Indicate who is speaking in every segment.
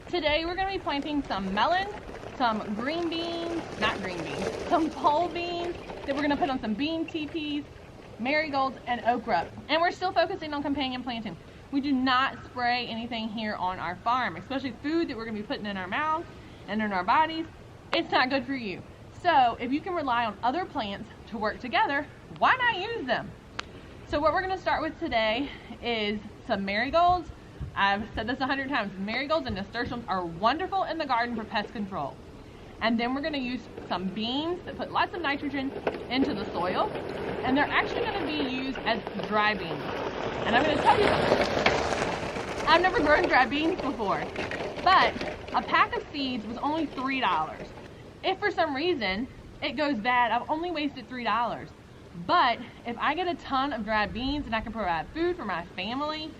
Speaker 1: Today we're going to be planting some melons, some green beans, some pole beans that we're going to put on some bean teepees, marigolds, and okra. And we're still focusing on companion planting. We do not spray anything here on our farm, especially food that we're going to be putting in our mouths and in our bodies. It's not good for you. So if you can rely on other plants to work together, why not use them? So what we're going to start with today is some marigolds. I've said this 100 times. Marigolds and nasturtiums are wonderful in the garden for pest control. And then we're going to use some beans that put lots of nitrogen into the soil. And they're actually going to be used as dry beans. And I'm going to tell you, I've never grown dry beans before. But a pack of seeds was only $3. If for some reason it goes bad, I've only wasted $3. But if I get a ton of dry beans and I can provide food for my family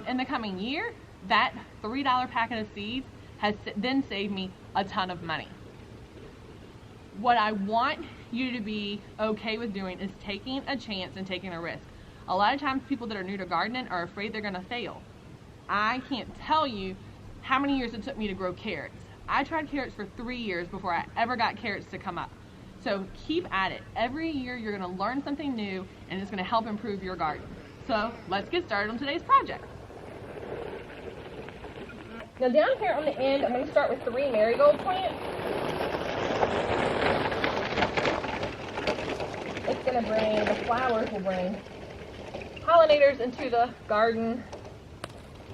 Speaker 1: in the coming year, that $3 packet of seeds has then saved me a ton of money. What I want you to be okay with doing is taking a chance and taking a risk. A lot of times people that are new to gardening are afraid they're going to fail. I can't tell you how many years it took me to grow carrots. I tried carrots for 3 years before I ever got carrots to come up. So keep at it. Every year you're going to learn something new and it's going to help improve your garden. So let's get started on today's project. Now down here on the end, I'm going to start with 3 marigold plants. It's going to bring, the flowers will bring pollinators into the garden.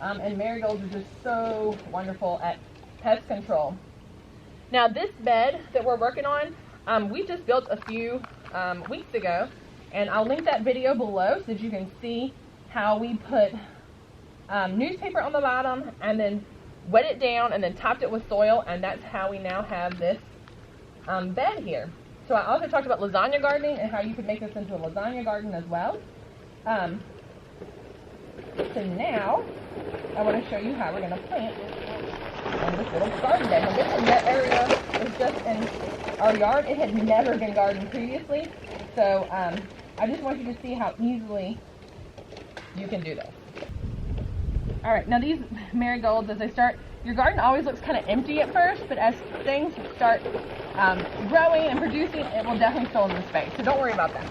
Speaker 1: And marigolds are just so wonderful at pest control. Now this bed that we're working on, we just built a few weeks ago, and I'll link that video below so that you can see how we put newspaper on the bottom and then wet it down and then topped it with soil, and that's how we now have this bed here. So I also talked about lasagna gardening and how you could make this into a lasagna garden as well. So now I want to show you how we're going to plant on this little garden bed. Now this area is just in our yard. It had never been gardened previously, so I just want you to see how easily you can do this. All right, now these marigolds, as they start, your garden always looks kind of empty at first, but as things start growing and producing, it will definitely fill in the space, so don't worry about that.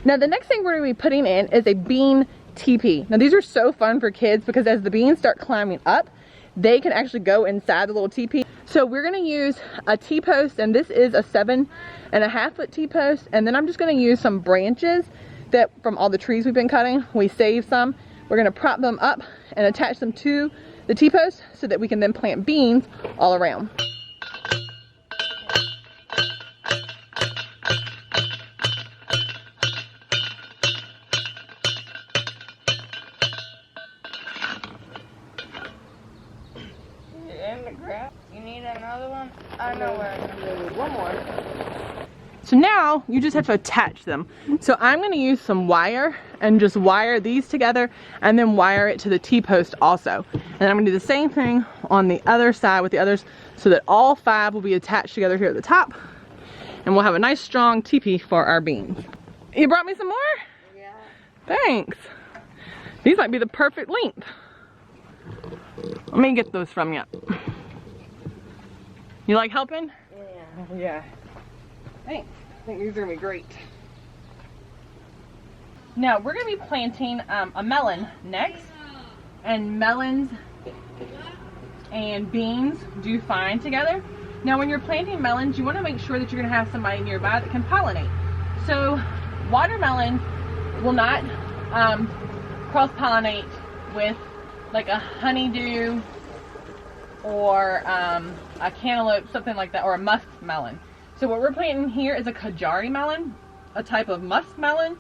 Speaker 1: Now the next thing we're going to be putting in is a bean teepee. Now these are so fun for kids because as the beans start climbing up, they can actually go inside the little teepee. So we're going to use a T-post, and this is a 7.5 foot T-post, and then I'm just going to use some branches that from all the trees we've been cutting. We saved some. We're going to prop them up and attach them to the T-post so that we can then plant beans all around.
Speaker 2: You need another one? I know where.
Speaker 1: One more. So now you just have to attach them. So I'm going to use some wire and just wire these together and then wire it to the T-post also. And I'm going to do the same thing on the other side with the others so that all 5 will be attached together here at the top. And we'll have a nice strong teepee for our beans. You brought me some more?
Speaker 2: Yeah.
Speaker 1: Thanks. These might be the perfect length. Let me get those from you. You like helping?
Speaker 2: Yeah.
Speaker 1: Yeah. Thanks. I think these are going to be great. Now we're going to be planting a melon next. And melons and beans do fine together. Now when you're planting melons, you want to make sure that you're going to have somebody nearby that can pollinate. So watermelons will not cross-pollinate with like a honeydew or a cantaloupe, something like that, or a musk melon. So what we're planting here is a Kajari melon, a type of musk melon,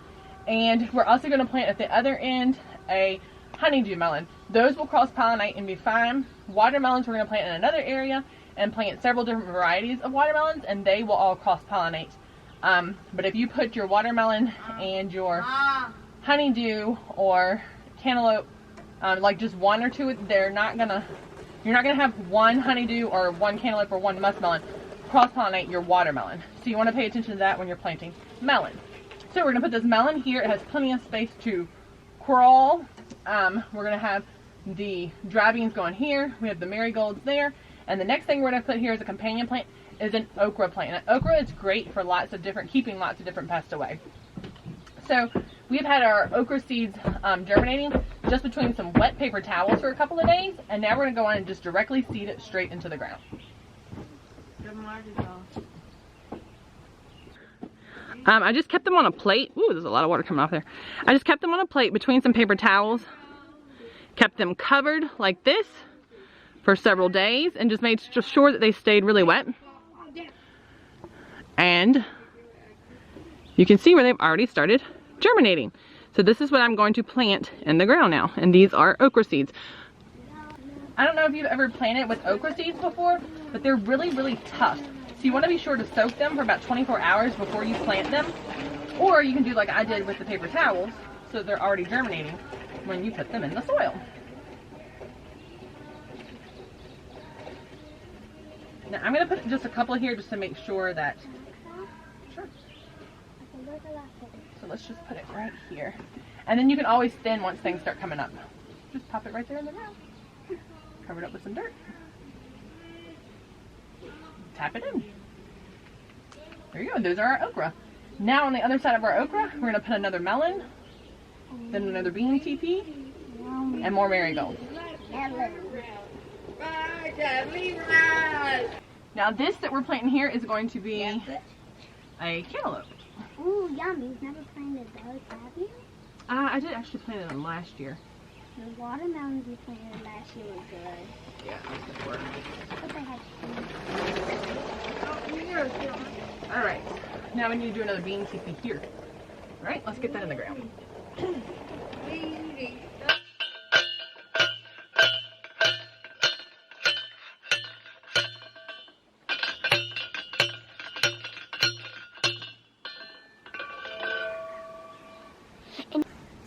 Speaker 1: and we're also going to plant at the other end a honeydew melon. Those will cross-pollinate and be fine. Watermelons we're going to plant in another area and plant several different varieties of watermelons, and they will all cross-pollinate. But if you put your watermelon and your honeydew or cantaloupe, like just one or two, you're not gonna have one honeydew or one cantaloupe or one muskmelon cross-pollinate your watermelon. So you want to pay attention to that when you're planting melon. So we're gonna put this melon here. It has plenty of space to crawl. We're gonna have the dry beans going here. We have the marigolds there. And the next thing we're going to put here as a companion plant is an okra plant. And okra is great for keeping lots of different pests away. So we've had our okra seeds germinating just between some wet paper towels for a couple of days. And now we're going to go on and just directly seed it straight into the ground. I just kept them on a plate. Ooh, there's a lot of water coming off there. I just kept them on a plate between some paper towels. Kept them covered like this for several days and just made sure that they stayed really wet. And you can see where they've already started germinating. So this is what I'm going to plant in the ground now. And these are okra seeds. I don't know if you've ever planted with okra seeds before, but they're really, really tough. So you want to be sure to soak them for about 24 hours before you plant them. Or you can do like I did with the paper towels, so they're already germinating when you put them in the soil. Now I'm going to put just a couple here just to make sure that, sure. So let's just put it right here. And then you can always thin once things start coming up. Just pop it right there in the ground. Cover it up with some dirt. Tap it in. There you go, those are our okra. Now on the other side of our okra, we're going to put another melon, then another bean TP, and more marigolds. Now this that we're planting here is going to be a cantaloupe.
Speaker 3: Ooh, yummy. You've never planted those, have you?
Speaker 1: I did actually plant them last year.
Speaker 3: The watermelons you planted last year were good.
Speaker 1: Yeah, that worked.
Speaker 3: But they had
Speaker 1: Alright, now we need to do another bean TP here. Alright, let's get that in the ground.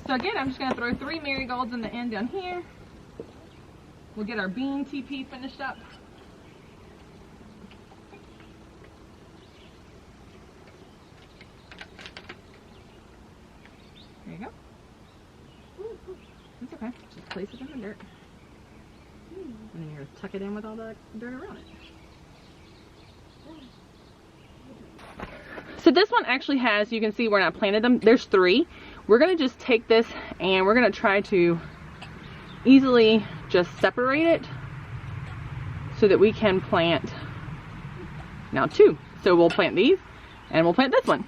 Speaker 1: So again, I'm just going to throw 3 marigolds in the end down here. We'll get our bean TP finished up. There you go. It's okay. Just place it in the dirt. And then you're going to tuck it in with all the dirt around it. So this one actually has, you can see where I planted them, there's 3. We're going to just take this and we're going to try to easily just separate it so that we can plant now 2. So we'll plant these and we'll plant this one.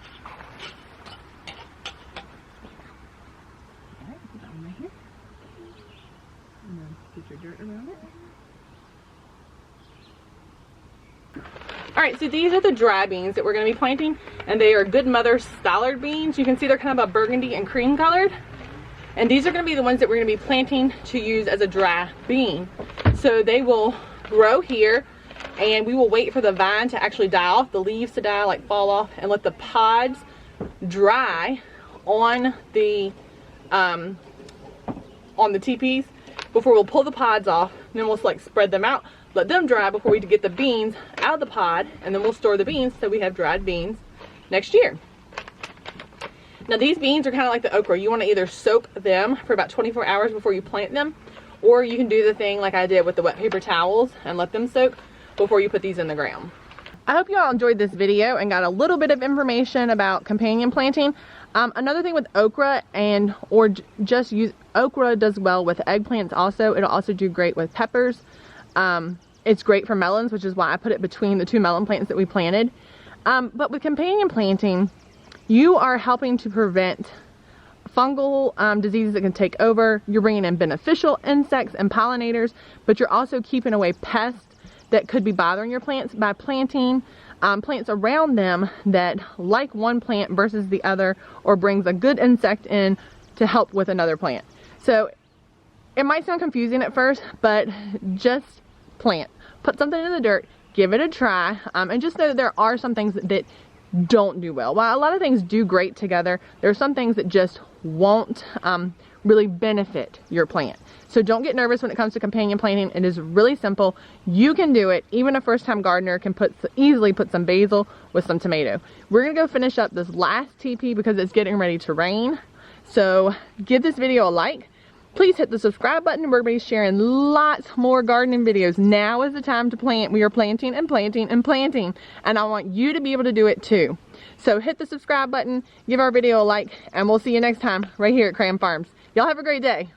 Speaker 1: Alright, put that one right here. And then get your dirt around it. Alright, so these are the dry beans that we're going to be planting, and they are Good Mother Stallard beans. You can see they're kind of a burgundy and cream colored. And these are going to be the ones that we're going to be planting to use as a dry bean. So they will grow here, and we will wait for the vine to actually die off, the leaves to die, like fall off, and let the pods dry on the teepees before we'll pull the pods off. And then we'll like spread them out, let them dry before we get the beans out of the pod, and then we'll store the beans so we have dried beans next year. Now these beans are kind of like the okra. You want to either soak them for about 24 hours before you plant them, or you can do the thing like I did with the wet paper towels and let them soak before you put these in the ground. I hope you all enjoyed this video and got a little bit of information about companion planting. Another thing with okra just use okra does well with eggplants also. It'll also do great with peppers. It's great for melons, which is why I put it between the 2 melon plants that we planted. But with companion planting, you are helping to prevent fungal diseases that can take over. You're bringing in beneficial insects and pollinators, but you're also keeping away pests that could be bothering your plants by planting plants around them that like one plant versus the other, or brings a good insect in to help with another plant. So it might sound confusing at first, but just plant. Put something in the dirt, give it a try, and just know that there are some things that don't do well. While a lot of things do great together, there are some things that just won't really benefit your plant. So don't get nervous when it comes to companion planting. It is really simple. You can do it. Even a first-time gardener can easily put some basil with some tomato. We're going to go finish up this last TP because it's getting ready to rain. So give this video a like. Please hit the subscribe button. We're going to be sharing lots more gardening videos. Now is the time to plant. We are planting and planting and planting. And I want you to be able to do it too. So hit the subscribe button, give our video a like, and we'll see you next time right here at Cram Farms. Y'all have a great day.